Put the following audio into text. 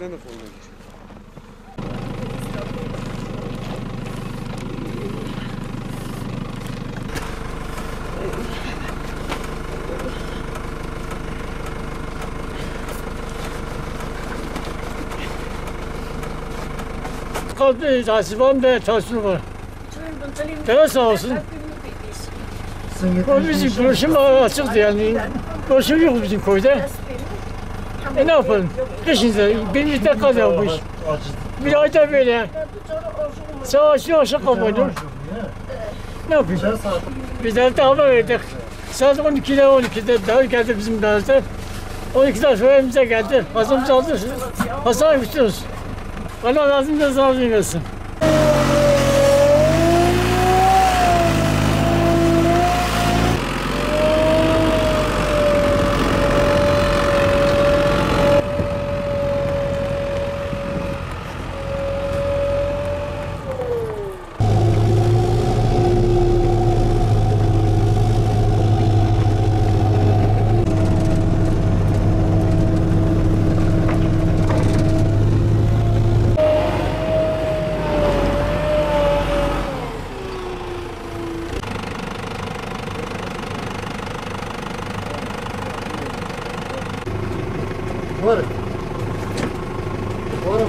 ben de formuna geçiyorum. Kalbi tasibam ve tasvir var. Deve sağ olsun. O bizim görüşüm açıktı yani. Görüşüm yok bizim köyde. Ne yapalım? Kışınca bir müddet kalıyormuş. Bir ayda böyle. Savaşı aşağı kapanıyor. Ne yapayım? Biz de dava verdik. Saat 12'de daha geldi bizim gazete. 12'den sonra evimize geldi. Hastanemizi aldı. Hastaneye gidiyoruz. Allah razı da sağ olsun. Var. Var.